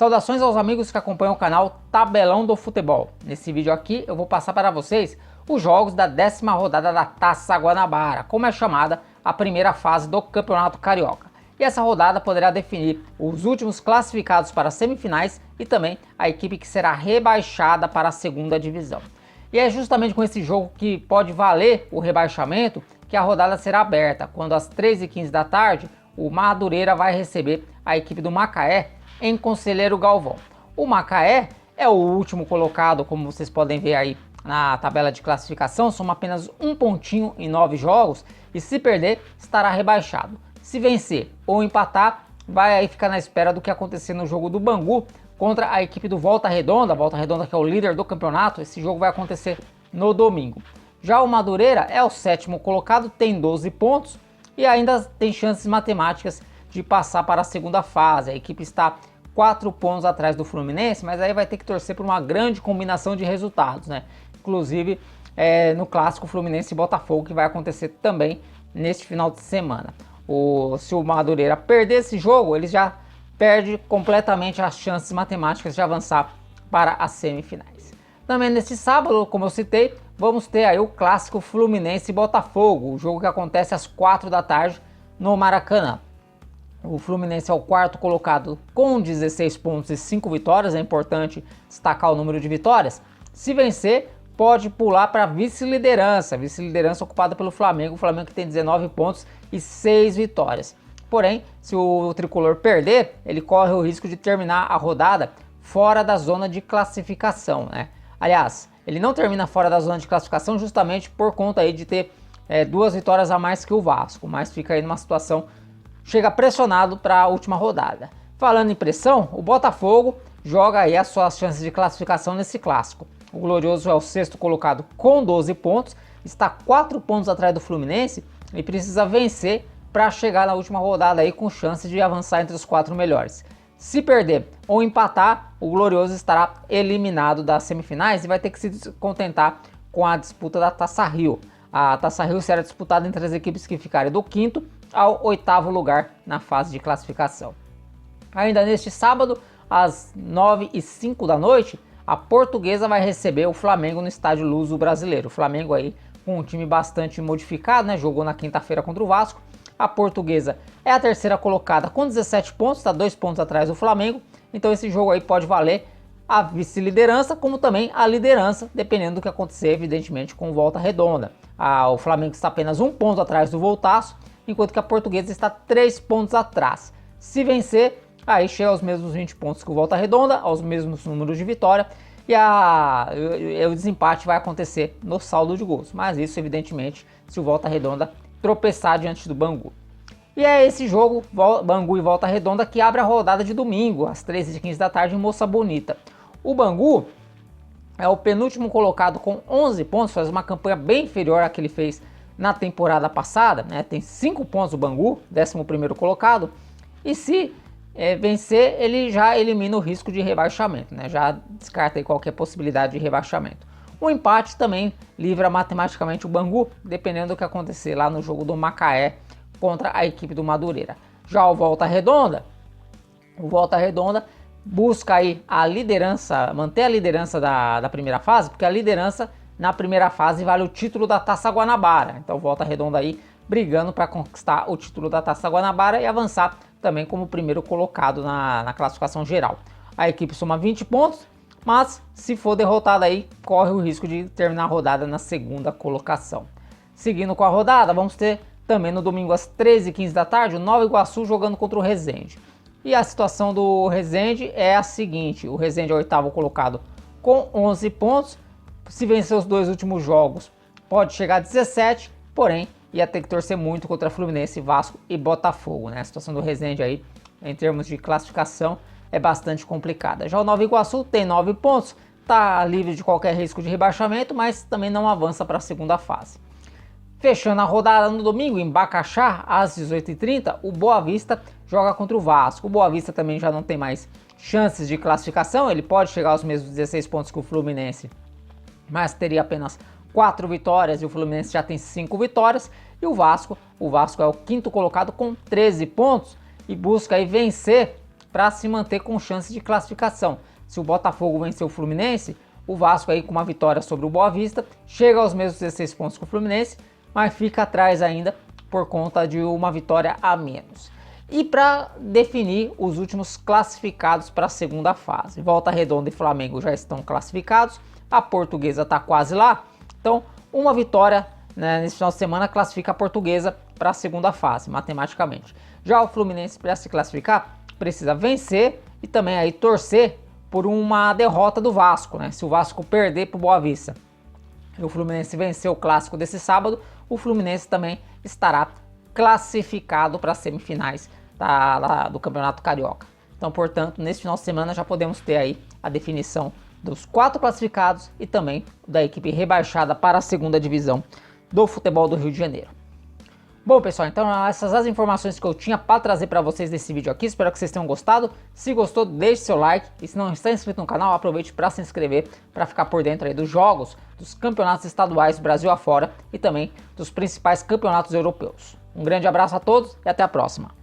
Saudações aos amigos que acompanham o canal Tabelão do Futebol. Nesse vídeo aqui eu vou passar para vocês os jogos da 10ª rodada da Taça Guanabara, como é chamada a primeira fase do Campeonato Carioca. E essa rodada poderá definir os últimos classificados para as semifinais e também a equipe que será rebaixada para a segunda divisão. E é justamente com esse jogo que pode valer o rebaixamento que a rodada será aberta, quando às 13h15 da tarde o Madureira vai receber a equipe do Macaé em Conselheiro Galvão. O Macaé é o último colocado, como vocês podem ver aí na tabela de classificação, soma apenas um pontinho em 9 jogos e se perder estará rebaixado. Se vencer ou empatar, vai aí ficar na espera do que acontecer no jogo do Bangu contra a equipe do Volta Redonda que é o líder do campeonato. Esse jogo vai acontecer no domingo. Já o Madureira é o 7º colocado, tem 12 pontos e ainda tem chances matemáticas de passar para a segunda fase. A equipe está 4 pontos atrás do Fluminense, mas aí vai ter que torcer por uma grande combinação de resultados, né? Inclusive no clássico Fluminense e Botafogo, que vai acontecer também neste final de semana. Se o Madureira perder esse jogo, ele já perde completamente as chances matemáticas de avançar para as semifinais. Também nesse sábado, como eu citei, vamos ter aí o clássico Fluminense e Botafogo, o jogo que acontece às 4 da tarde no Maracanã. O Fluminense é o 4º colocado com 16 pontos e 5 vitórias, é importante destacar o número de vitórias. Se vencer, pode pular para a vice-liderança ocupada pelo Flamengo, o Flamengo que tem 19 pontos e 6 vitórias. Porém, se o tricolor perder, ele corre o risco de terminar a rodada fora da zona de classificação, né? Aliás, ele não termina fora da zona de classificação justamente por conta aí de ter 2 vitórias a mais que o Vasco, mas fica aí numa situação, chega pressionado para a última rodada. Falando em pressão, o Botafogo joga aí as suas chances de classificação nesse clássico. O Glorioso é o 6º colocado com 12 pontos, está 4 pontos atrás do Fluminense e precisa vencer para chegar na última rodada aí com chance de avançar entre os 4 melhores. Se perder ou empatar, o Glorioso estará eliminado das semifinais e vai ter que se contentar com a disputa da Taça Rio. A Taça Rio será disputada entre as equipes que ficarem do 5º ao 8º lugar na fase de classificação. Ainda neste sábado, às 9h05 da noite, a Portuguesa vai receber o Flamengo no estádio Luso Brasileiro. O Flamengo aí com um time bastante modificado, né? Jogou na quinta-feira contra o Vasco. A Portuguesa é a 3ª colocada com 17 pontos, está 2 pontos atrás do Flamengo. Então esse jogo aí pode valer a vice-liderança, como também a liderança, dependendo do que acontecer, evidentemente, com o Volta Redonda. O Flamengo está apenas 1 ponto atrás do Voltaço, enquanto que a Portuguesa está 3 pontos atrás. Se vencer, aí chega aos mesmos 20 pontos que o Volta Redonda, aos mesmos números de vitória, e o desempate vai acontecer no saldo de gols. Mas isso, evidentemente, se o Volta Redonda tropeçar diante do Bangu. E é esse jogo, Bangu e Volta Redonda, que abre a rodada de domingo, às 13h15 da tarde, em Moça Bonita. O Bangu é o penúltimo colocado com 11 pontos, faz uma campanha bem inferior à que ele fez na temporada passada, né? Tem 5 pontos o Bangu, 11º colocado, e se vencer, ele já elimina o risco de rebaixamento, né? Já descarta aí qualquer possibilidade de rebaixamento. O empate também livra matematicamente o Bangu, dependendo do que acontecer lá no jogo do Macaé contra a equipe do Madureira. Já o Volta Redonda busca aí a liderança, manter a liderança da primeira fase, porque a liderança na primeira fase vale o título da Taça Guanabara. Então Volta Redonda aí brigando para conquistar o título da Taça Guanabara e avançar também como primeiro colocado na classificação geral. A equipe soma 20 pontos, mas se for derrotada aí, corre o risco de terminar a rodada na segunda colocação. Seguindo com a rodada, vamos ter também no domingo às 13h15 da tarde o Nova Iguaçu jogando contra o Resende. E a situação do Resende é a seguinte: o Resende é o 8º colocado com 11 pontos, se vencer os 2 últimos jogos pode chegar a 17, porém ia ter que torcer muito contra Fluminense, Vasco e Botafogo, né? A situação do Resende aí, em termos de classificação, é bastante complicada. Já o Nova Iguaçu tem 9 pontos, está livre de qualquer risco de rebaixamento, mas também não avança para a segunda fase. Fechando a rodada no domingo, em Bacaxá, às 18h30, o Boa Vista joga contra o Vasco. O Boa Vista também já não tem mais chances de classificação, ele pode chegar aos mesmos 16 pontos que o Fluminense, mas teria apenas 4 vitórias e o Fluminense já tem 5 vitórias. E o Vasco é o 5º colocado com 13 pontos e busca aí vencer para se manter com chance de classificação. Se o Botafogo vencer o Fluminense, o Vasco aí com uma vitória sobre o Boa Vista chega aos mesmos 16 pontos que o Fluminense, mas fica atrás ainda por conta de uma vitória a menos. E para definir os últimos classificados para a segunda fase, Volta Redonda e Flamengo já estão classificados, a Portuguesa está quase lá, então uma vitória, né, nesse final de semana classifica a Portuguesa para a segunda fase, matematicamente. Já o Fluminense, para se classificar, precisa vencer e também aí torcer por uma derrota do Vasco, né? Se o Vasco perder para o Boa Vista e o Fluminense vencer o clássico desse sábado, o Fluminense também estará classificado para as semifinais do Campeonato Carioca. Então, portanto, nesse final de semana já podemos ter aí a definição dos 4 classificados e também da equipe rebaixada para a segunda divisão do futebol do Rio de Janeiro. Bom, pessoal, então essas as informações que eu tinha para trazer para vocês nesse vídeo aqui. Espero que vocês tenham gostado. Se gostou, deixe seu like. E se não está inscrito no canal, aproveite para se inscrever para ficar por dentro aí dos jogos, dos campeonatos estaduais Brasil afora e também dos principais campeonatos europeus. Um grande abraço a todos e até a próxima.